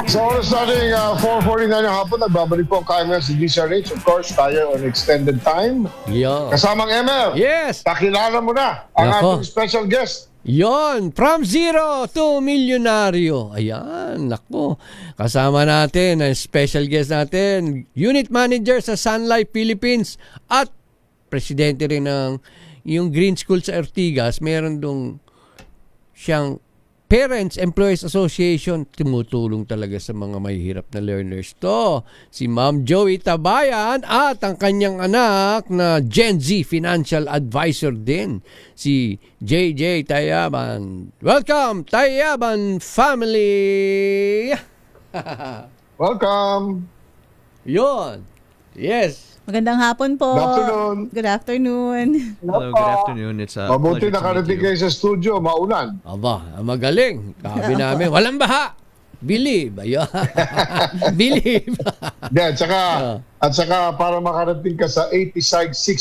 Sa oras natin, 4:49 ng hapon, nagbabalik po ang KML si DCRH. Of course, tayo on extended time. Yo. Kasamang ML. Yes. Pakilala mo na ang ating special guest. Yon, from zero to milyonaryo. Ayan, nako. Kasama natin ang special guest natin, unit manager sa Sun Life Philippines at presidente rin ng yung Green School sa Ortigas. Meron dong siyang Parents Employees Association, tumutulong talaga sa mga mahihirap na learners to. Si Ma'am Joey Tabayan at ang kanyang anak na Gen Z Financial Advisor din, si JJ Tayaban. Welcome, Tayaban family! Welcome! Yon. Yes. Magandang hapon po. Good afternoon. Good afternoon. Hello, good afternoon. It's a Mabuti pleasure to nakarating meet you. kayo sa studio, maulan. Aba, magaling. Sabi namin, walang baha. Believe. Ayun. Believe. Yeah, at saka para makarating ka sa 86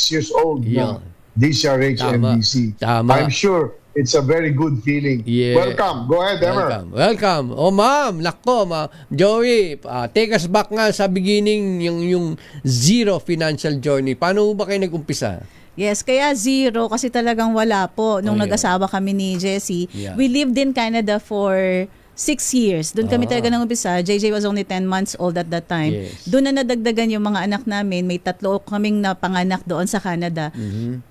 years old Yeah. na DCRH Tama. NBC. Tama. I'm sure it's a very good feeling. Yeah. Welcome. Go ahead, Emer. Welcome. Oh, ma'am. Nako, ma'am. Joey, take us back nga sa beginning yung zero financial journey. Paano ba kayo nag-umpisa? Yes, kaya zero kasi talagang wala po nung yeah. nag-asawa kami ni Jessie. Yeah. We lived in Canada for 6 years. Doon kami talaga nang umpisa. JJ was only 10 months old at that time. Yes. Doon na nadagdagan yung mga anak namin. May 3 kaming napanganak doon sa Canada.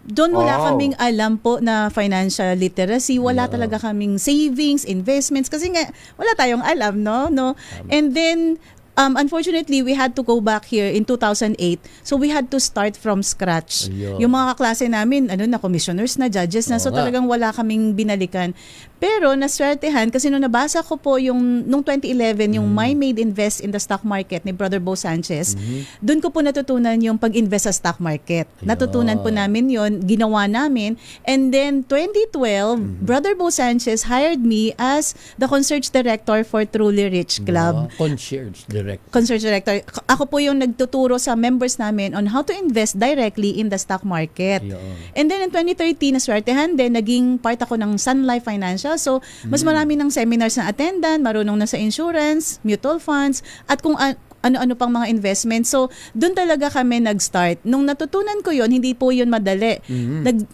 Doon wala kaming alam po na financial literacy. Wala talaga kaming savings, investments. Kasi nga, wala tayong alam, no? And then, unfortunately, we had to go back here in 2008. So we had to start from scratch. Ayun. Yung mga kaklase namin, commissioners na, judges na. So talagang wala kaming binalikan. Pero naswertehan kasi nung nabasa ko po nung 2011 yung My Maid Invest in the Stock Market ni Brother Bo Sanchez, doon ko po natutunan yung pag-invest sa stock market. Natutunan po namin yon, ginawa namin. And then 2012, Brother Bo Sanchez hired me as the concierge director for Truly Rich Club. Concierge direct. Concierge director. Ako po yung nagtuturo sa members namin on how to invest directly in the stock market. Yeah. And then in 2013, naswertehan din, naging part ako ng Sun Life Financial. So, mas marami ng seminars na attendant, marunong na sa insurance, mutual funds, at kung ano-ano pang mga investments. So, doon talaga kami nag-start. Nung natutunan ko yon, hindi po yun madali.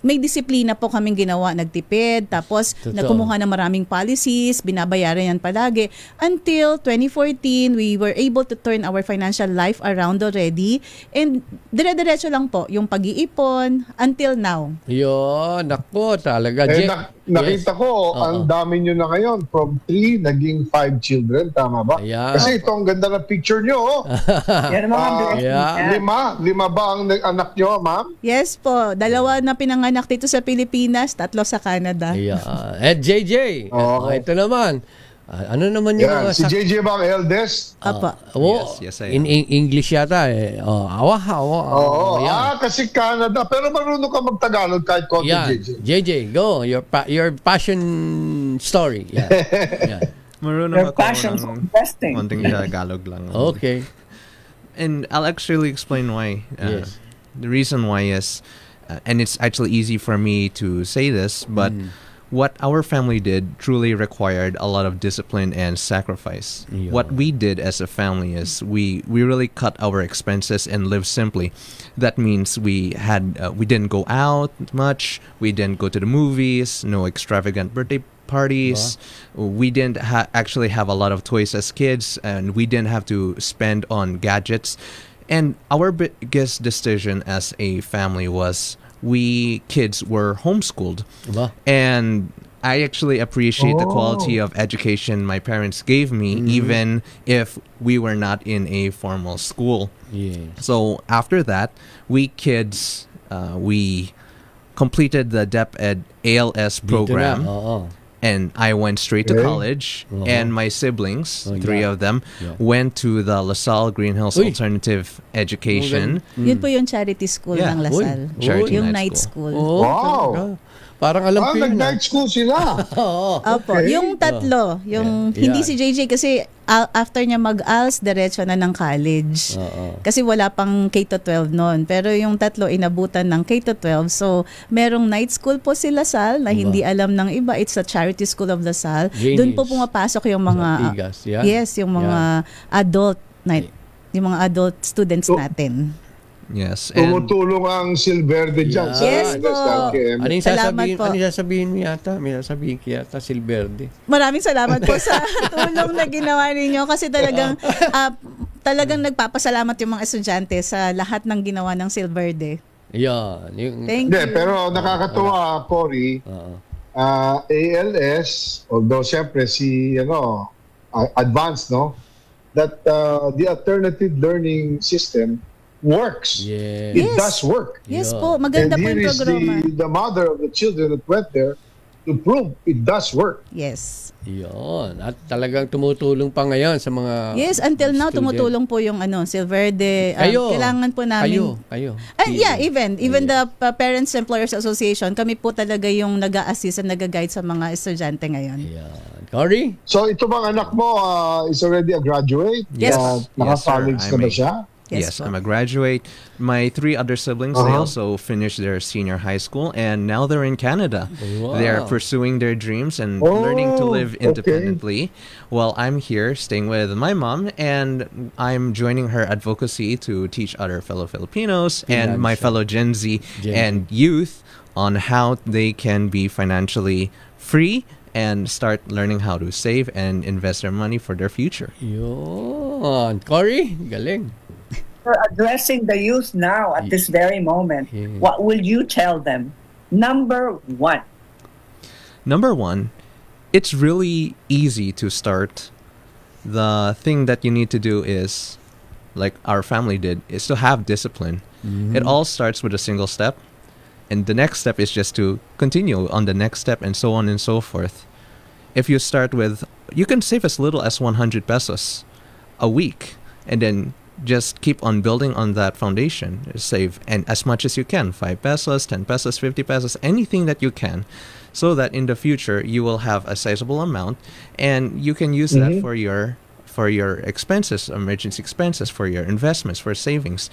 May disiplina po kaming ginawa. Nagtipid, tapos nagkumuha ng maraming policies, binabayaran yan palagi. Until 2014, we were able to turn our financial life around already. And dire-diretso lang po yung pag-iipon until now. Yun, nako talaga. Nakita ko, ang dami nyo na ngayon. From 3, naging 5 children. Tama ba? Yeah. Kasi ito, ang ganda ng picture nyo. Yan ang mga Lima ba ang anak nyo, ma'am? Yes po. 2 na pinanganak dito sa Pilipinas, 3 sa Canada. Yeah. At JJ, ito naman. Ano naman yung mga... Si JJ ba ang eldest? Apa. Yes, I am. In English yata eh. Oo. Kasi Canada. Pero marunong ka mag-Tagalog kahit konti, JJ. JJ, go. Your passion story. Yeah. Marunong Your ako passion ng for investing. konting Tagalog lang. Okay. And I'll actually explain why. Yes. The reason why is, and it's actually easy for me to say this, but what our family did truly required a lot of discipline and sacrifice. Yeah. What we did as a family is we really cut our expenses and lived simply. That means we didn't go out much, we didn't go to the movies, no extravagant birthday parties. We didn't actually have a lot of toys as kids, and we didn't have to spend on gadgets. And our biggest decision as a family was we kids were homeschooled. And I actually appreciate the quality of education my parents gave me, even if we were not in a formal school. Yeah. So after that, we kids, we completed the DepEd ALS program. And I went straight to college, and my siblings, 3 of them, went to the LaSalle Green Hills Alternative Education. Yun po yung charity school ng LaSalle. Yung night school. Wow! Parang alam ko yun. Nag-night school sila. Opo. Yung tatlo. Hindi si JJ kasi after niya mag-ALS, diretso na ng college. Kasi wala pang K-12 noon. Pero yung tatlo inabutan ng K-12. So, merong night school po si LaSalle na hindi alam ng iba. It's a charity school of LaSalle. Doon po pumapasok yung mga yung mga adult night, yung mga adult students natin. Yes. And Tumutulong ang Silverde dyan. Yes po. Ano yung Salamat po. sasabihin mo yata? May sasabihin ko yata, Silverde. Maraming salamat po sa tulong na ginawa ninyo kasi talagang nagpapasalamat yung mga estudyante sa lahat ng ginawa ng Silverde. Yan. Thank Hindi, you. pero nakakatuwa, Cory, ALS, although siyempre advanced, no? That the alternative learning system works. Yes. It does work. Yes po, maganda And po here yung is programa. the mother of the children that went there to prove it does work. Yes. Yun. At talagang tumutulong pa ngayon sa mga Yes, until now student. tumutulong po yung Silverde. Kayo. Kailangan po namin. Kayo. Yeah, even the Parents Employers Association, kami po talaga yung nag-a-assist at nag-guide sa mga estudyante ngayon. Yan. Cory? So ito bang anak mo is already a graduate? Yes. Naka-college Yes, na sir. ba siya? Yes, po. I'm a graduate. My 3 other siblings, they also finished their senior high school, and now they're in Canada. Wow. They're pursuing their dreams and learning to live independently, while I'm here staying with my mom, and I'm joining her advocacy to teach other fellow Filipinos and my fellow Gen Z and youth on how they can be financially free and start learning how to save and invest their money for their future. Yun. Cory? Galing. For addressing the youth now at this very moment, what will you tell them? Number 1. Number 1, it's really easy to start. The thing that you need to do is, like our family did, is to have discipline. It all starts with a single step, and the next step is just to continue on the next step, and so on and so forth. If you start with, you can save as little as 100 pesos a week, and then just keep on building on that foundation. Save and as much as you can, 5 pesos, 10 pesos, 50 pesos, anything that you can, so that in the future you will have a sizable amount, and you can use that for your expenses, emergency expenses, for your investments, for savings,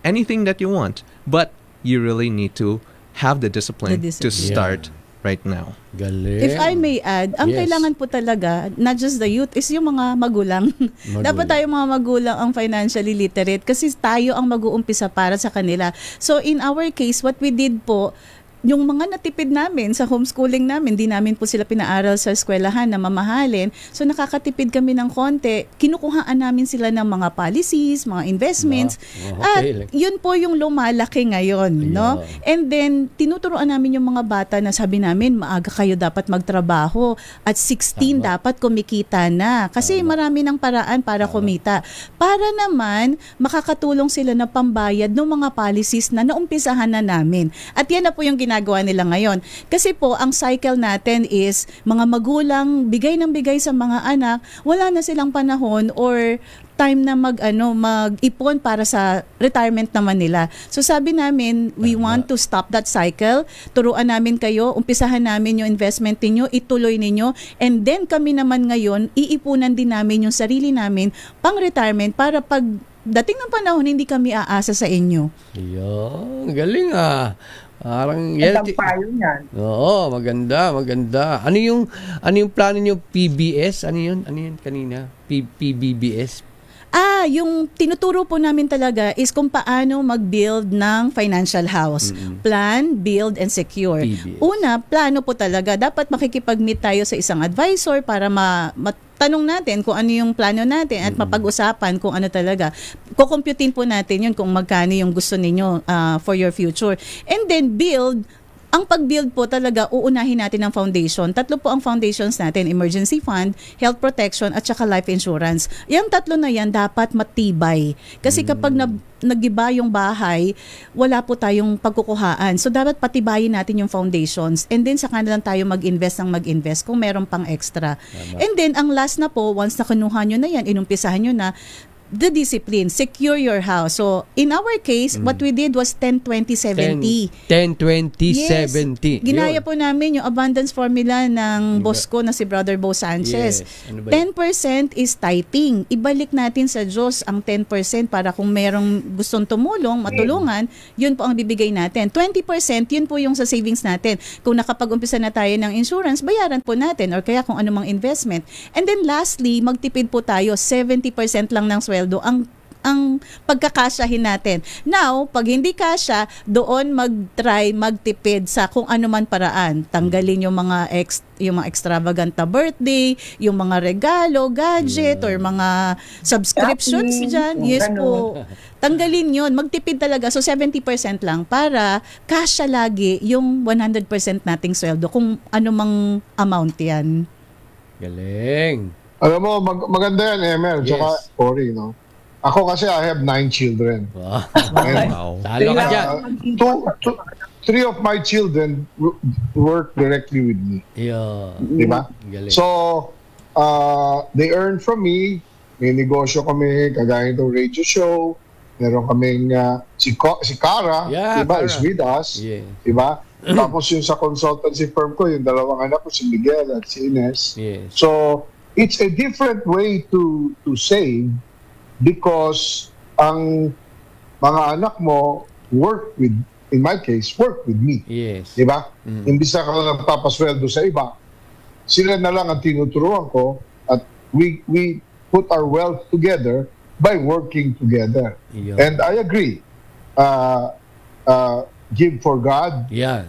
anything that you want. But you really need to have the discipline, to start right now. Galing. If I may add, ang kailangan po talaga, not just the youth, is yung mga magulang. Dapat tayo mga magulang ang financially literate kasi tayo ang mag-uumpisa para sa kanila. So in our case, what we did po, yung mga natipid namin sa homeschooling namin, di namin po sila pinaaral sa eskwelahan na mamahalin. So nakakatipid kami ng konti. Kinukuhaan namin sila ng mga policies, mga investments. At yun po yung lumalaki ngayon. No? And then, tinuturuan namin yung mga bata na sabi namin, maaga kayo dapat magtrabaho. At 16 dapat kumikita na. Kasi marami ng paraan para kumita. Para naman, makakatulong sila na pambayad ng mga policies na naumpisahan na namin. At yan na po yung ginagawa nila ngayon. Kasi po, ang cycle natin is mga magulang bigay ng bigay sa mga anak, wala na silang panahon or time na mag-ipon para sa retirement naman nila. So sabi namin, we want to stop that cycle. Turuan namin kayo, umpisahan namin yung investment niyo, ituloy niyo, and then kami naman ngayon, iipunan din namin yung sarili namin pang retirement para pag dating ng panahon, hindi kami aasa sa inyo. Yun. Galing ah. Parang Ang payo niyan. Oo, maganda. Ano yung plano niyo, PBS? Ano yun kanina? PBBS? Yung tinuturo po namin talaga is kung paano mag-build ng financial house. Plan, build, and secure. PBS. Una, plano po talaga. Dapat makikipag-meet tayo sa isang advisor para tanong natin kung ano yung plano natin at mapag-usapan kung ano talaga. Kukumputin po natin yun kung magkano yung gusto ninyo for your future. And then build. Ang pag-build po talaga, uunahin natin ang foundation. 3 po ang foundations natin, emergency fund, health protection, at saka life insurance. Yung 3 na yan dapat matibay. Kasi kapag nag-iba yung bahay, wala po tayong pagkukuhaan. So dapat patibayin natin yung foundations. And then saka na lang tayo mag-invest kung meron pang extra. And then ang last na po, once na kinuha nyo na yan, inumpisahan nyo na, the discipline, secure your house. So, in our case, what we did was 10-20-70. 10-20-70. Ginaya po namin yung abundance formula ng boss ko na si Brother Bo Sanchez. Yes. Ano ba yun? 10% is tithing. Ibalik natin sa Diyos ang 10% para kung merong gustong tumulong, matulungan, yun po ang bibigay natin. 20%, yun po yung sa savings natin. Kung nakapag-umpisa na tayo ng insurance, bayaran po natin or kaya kung anumang investment. And then lastly, magtipid po tayo, 70% lang ng sweldo ang pagkakasyahin natin. Now, pag hindi kasya, doon magtipid sa kung ano man paraan. Tanggalin yung mga extravagant na birthday, yung mga regalo, gadget, or mga subscriptions dyan. Yes po. Tanggalin yun. Magtipid talaga. So, 70% lang para kasya lagi yung 100% nating sweldo kung ano mang amount yan. Galing. Alam mo, maganda yan, Emer. Tsaka, Cory, no? Ako kasi I have 9 children. Wow. And, Talo ka dyan. Three of my children work directly with me. Yeah. Diba? Galing. So, they earn from me. May negosyo kami, kagaya ng radio show. Meron kaming si Cara, diba, Cara is with us. Yeah. Diba? Tapos yung sa consultancy firm ko, yung dalawang anak ko, si Miguel at si Ines. Yes. So, it's a different way to save because ang mga anak mo work with, in my case, work with me. Yes. Diba? Imbis na ka nagpapasweldo sa iba, sila na lang ang tinuturuan ko at we put our wealth together by working together. Yeah. And I agree. Give for God, Yeah.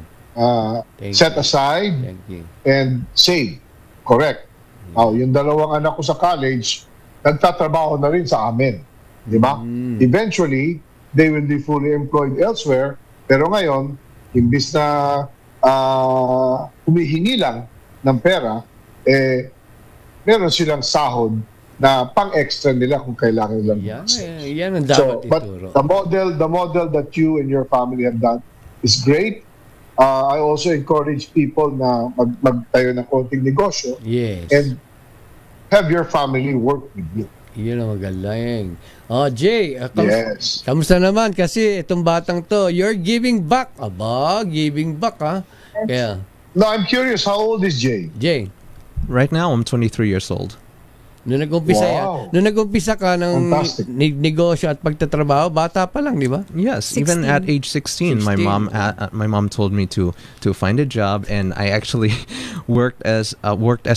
set aside, Thank you. and save. Correct. Yung dalawang anak ko sa college, nagtatrabaho na rin sa amin. Di ba? Eventually, they will be fully employed elsewhere. Pero ngayon, imbis na humihingi lang ng pera, meron silang sahod na pang-extra nila kung kailangan lang. Yan ang dapat But ituro. the model that you and your family have done is great. I also encourage people na magtayo ng konting negosyo Yes. and have your family work with you. Yun ang magaling. Jay, Yes. kamusta naman? Kasi itong batang to, you're giving back. Aba, giving back ha? Kaya, No, I'm curious, how old is Jay? Jay, Right now, I'm 23 years old. nung nag-umpisa ka ng Fantastic. negosyo at pagtatrabaho, bata pa lang, di ba? Yes, 16. even at age 16, my 16. mom told me to find a job, and I actually worked as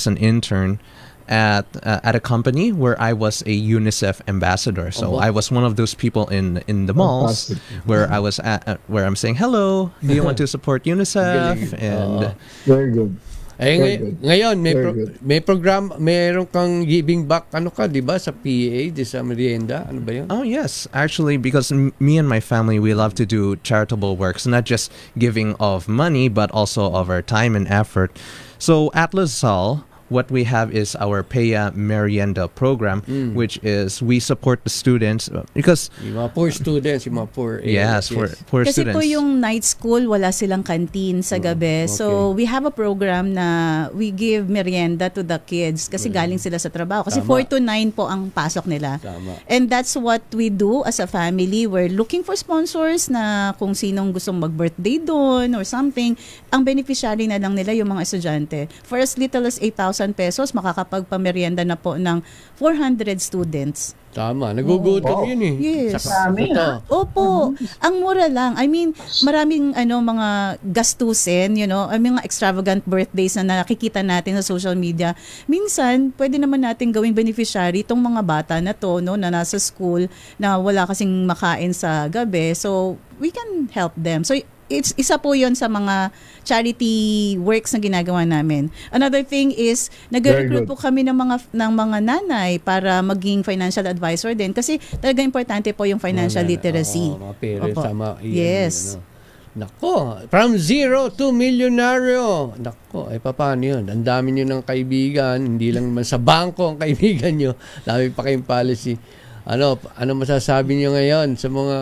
an intern at a company where I was a UNICEF ambassador. So I was one of those people in the malls Fantastic. where I was where I'm saying, hello, do you want to support UNICEF? And Very good. Very good. Ngayon, Very may program, meron kang giving back, di ba, sa PA, sa merienda, ano ba yun? oh yes, actually, because me and my family, we love to do charitable works, not just giving of money, but also of our time and effort. So at LaSalle, what we have is our Peya Merienda program, which is we support the students because Yung mga poor students, yung mga poor yes, for poor Kasi students. po yung night school, wala silang canteen sa gabi. So, we have a program na we give merienda to the kids kasi galing sila sa trabaho. Kasi Tama. 4 to 9 po ang pasok nila. Tama. And that's what we do as a family. We're looking for sponsors na kung sinong gustong mag-birthday doon or something. Ang beneficiary na lang nila yung mga estudyante. For as little as 8,000 pesos, makakapagpamerienda na po ng 400 students. Tama, nagugutom yun eh. Yes. Dami, Ito. Opo, ang mura lang. I mean, maraming mga gastusin, mga extravagant birthdays na nakikita natin sa social media. Minsan, pwede naman natin gawing beneficiary itong mga bata na to, na nasa school, na wala kasing makain sa gabi. So, we can help them. So, isa po yon sa mga charity works na ginagawa namin. Another thing is, nag-recruit po kami ng mga nanay para maging financial advisor din kasi talaga importante po yung financial literacy. Mga parents, Opo. tama. Yes. Nako, from zero to millionario. Nako, paano yun? Ang dami nyo ng kaibigan, hindi lang naman sa bangko ang kaibigan nyo. Dami pa kayong policy. Ano masasabi niyo ngayon sa mga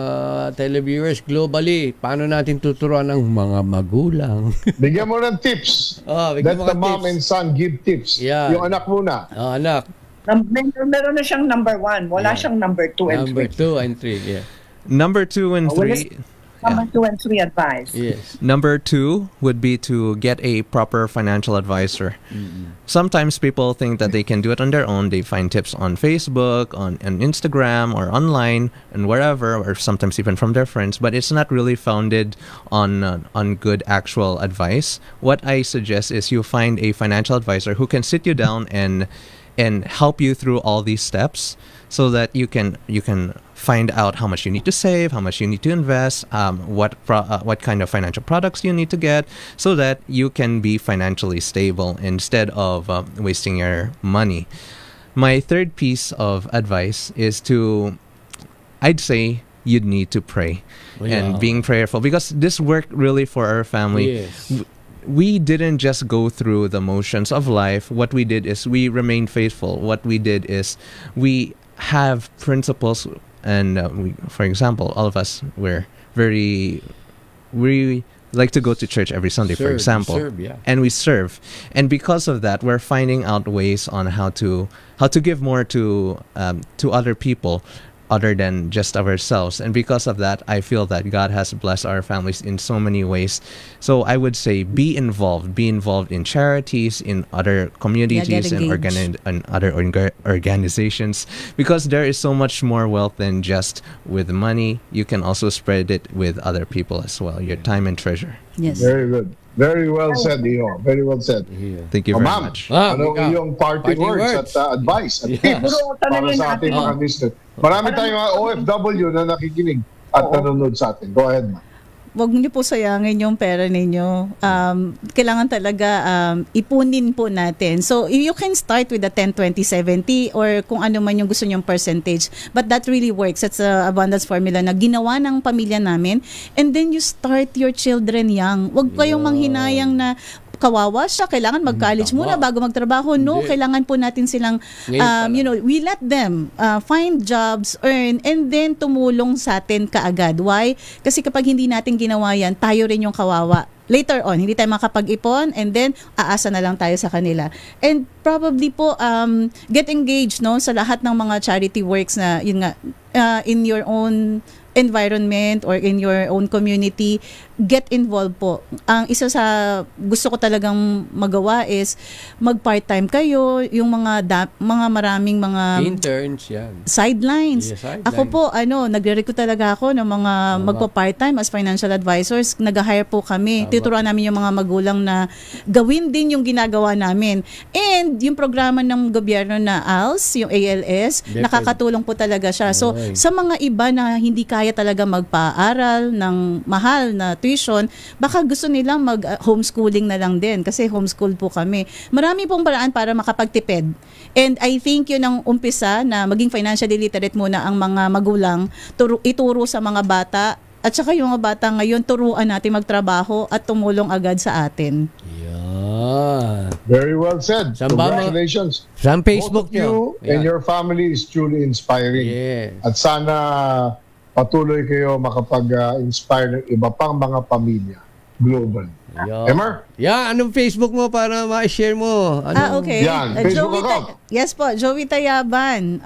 televiewers globally? Paano natin tuturuan ang mga magulang? Bigyan mo ng tips. Bigyan Let mo the ng mom tips. and son give tips. Yeah. Yung anak muna. Anak. Meron na siyang number 1. Wala siyang number 2 and 3. Number 2 and 3, yeah. Number 2 and 3. Number 2 and 3 advice. Yes. Number 2 would be to get a proper financial advisor. Sometimes people think that they can do it on their own. They find tips on Facebook, on Instagram, or online, and wherever, or sometimes even from their friends. But it's not really founded on good actual advice. What I suggest is you find a financial advisor who can sit you down and help you through all these steps, so that you can find out how much you need to save, how much you need to invest, what kind of financial products you need to get, so that you can be financially stable instead of wasting your money. My third piece of advice is I'd say you'd need to pray and being prayerful, because this worked really for our family. Yes. We didn't just go through the motions of life. What we did is we remained faithful. What we did is we have principles, and for example, all of us we like to go to church every Sunday, for example, and we serve. And because of that, we're finding out ways on how to give more to other people, other than just ourselves. And because of that, I feel that God has blessed our families in so many ways. So I would say be involved in charities, in other communities, and other organizations, because there is so much more wealth than just with money. You can also spread it with other people as well, your time and treasure. Yes. Very good. Very well said, Iho. Very well said. Thank you very much. Ano yung parting words at advice at tips para sa ating mga listeners? Marami tayong mga OFW na nakikinig at nanonood sa atin. Go ahead, ma'am. Huwag niyo po sayangin yung pera ninyo. Kailangan talaga ipunin po natin. So, you can start with the 10, 20, 70 or kung ano man yung gusto nyong percentage. But that really works. That's a abundance formula na ginawa ng pamilya namin. And then you start your children young. Huwag kayong manghinayang na kawawa siya, kailangan mag-college muna bago magtrabaho. No, kailangan po natin silang, we let them find jobs, earn, and then tumulong sa atin kaagad. Why? Kasi kapag hindi natin ginawa yan, tayo rin yung kawawa. Later on, hindi tayo makapag-ipon, and then aasa na lang tayo sa kanila. And probably po, get engaged sa lahat ng mga charity works na, yun nga, in your own environment or in your own community, get involved po. Ang isa sa gusto ko talagang magawa is mag-part-time kayo, yung mga maraming mga interns yan. Sidelines. Ako po, nagre-recruit talaga ako ng mga magpa-part-time as financial advisors. Nag-hire po kami. Tuturuan namin yung mga magulang na gawin din yung ginagawa namin. And yung programa ng gobyerno na ALS, yung ALS, nakakatulong po talaga siya. So, sa mga iba na hindi kaya talaga magpa-aral ng mahal na tuition, baka gusto nilang mag-homeschooling na lang din kasi homeschool po kami. Marami pong paraan para makapagtipid. And I think yun ang umpisa na maging financially literate muna ang mga magulang, ituro sa mga bata, at saka yung mga bata ngayon, turuan natin magtrabaho at tumulong agad sa atin. Yeah. Very well said. Congratulations. Sa Facebook both you and your family is truly inspiring. Yes. At sana patuloy kayo makapag-inspire ng iba pang mga pamilya global. Emmer? Yeah, anong Facebook mo para ma-share mo? Okay. Yan, Facebook account. Yes po, Joey Tayaban.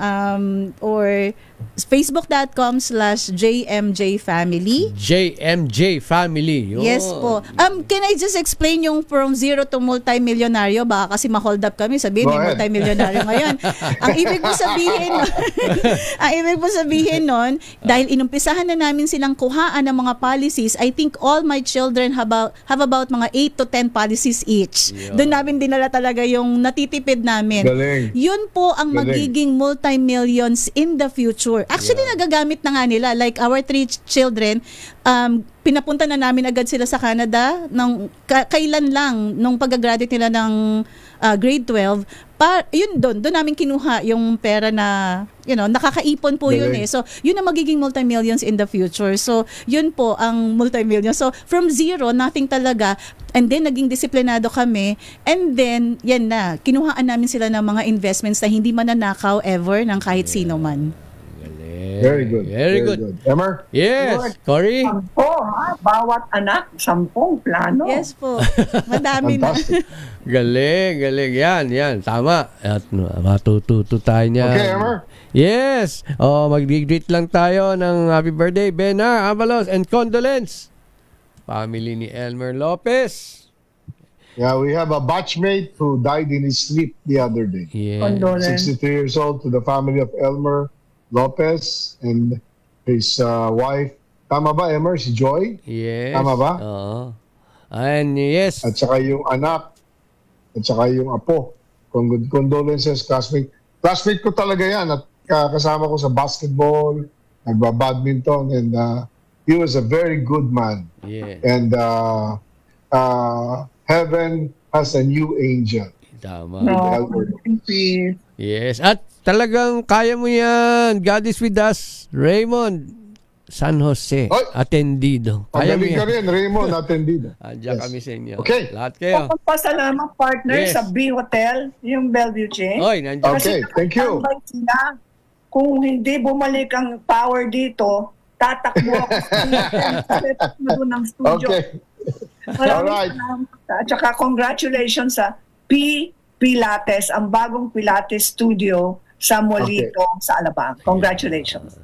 Or facebook.com/JMJFamily. JMJ Family. Yes po. Can I just explain yung from zero to multi-millionaryo? Baka kasi ma-hold up kami, sabihin may multi-millionaryo ngayon. Ang ibig po sabihin nun, dahil inumpisahan na namin silang kuhaan ng mga policies, I think all my children have about mga 8 to 10 policies each. Doon namin dinala talaga yung natitipid namin. Galing. Yun po ang magiging multi-millions in the future. Actually, nagagamit na nga nila. Like our 3 children, pinapunta na namin agad sila sa Canada kailan lang nung pag-graduate nila ng grade 12. Doon namin kinuha yung pera na nakakaipon po yun eh. So yun ang magiging multi-millions in the future. So yun po ang multi-millions. So from zero, nothing talaga, and then naging disiplinado kami, and then yan na, kinuhaan namin sila ng mga investments na hindi mananakaw ever ng kahit sino man. Yeah. Very good. Very good. Emmer? Yes, Cory? 10, ha? Bawat anak, 10 plano. Yes po. Madami na. Fantastic. Galing. Yan. Tama. At matututo tayo niyan. Okay, Emmer? Yes. Mag-greet lang tayo ng happy birthday, Benar Avalos, and condolence. Family ni Elmer Lopez. Yeah, we have a batchmate who died in his sleep the other day. Yeah. Condolence. 63 years old, to the family of Elmer Lopez and his wife. Tama ba, Emmer? Si Joy? Yes. Tama ba? Oo. And yes. At saka yung anak. At saka yung apo. Condolences, classmate. Classmate ko talaga yan. At kasama ko sa basketball, nagba-badminton, and he was a very good man. Yeah. And heaven has a new angel. Tama. No, peace. Yes. At talagang kaya mo yan. God is with us. Raymond San Jose. Oy! Atendido. Kaya mo Magaling ka yan. rin, Raymond, atendido. Andiyan Yes. kami sa inyo. Okay. Lahat kayo. Pasalamat partner Yes. sa B Hotel, yung Bellevue chain. Oy, nandiyan. Okay, thank you. nakatambay sila. Kung hindi bumalik ang power dito, tatakbo ako sa doon ng studio. Okay. Alright. At saka congratulations sa P Pilates, ang bagong Pilates studio sa Molito, sa Alabang. Congratulations.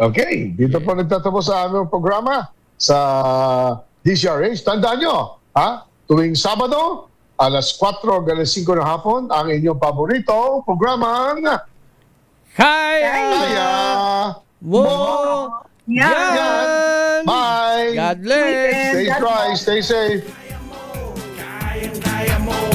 Okay, dito po nagtatapos sa aming programa sa DCRH. Tandaan nyo, tuwing Sabado, alas 4 hanggang alas 5 ng hapon, ang inyong paborito programang Kaya Kaya mo Yan. yan. Bye! God bless. Stay dry, stay safe. Kaya mo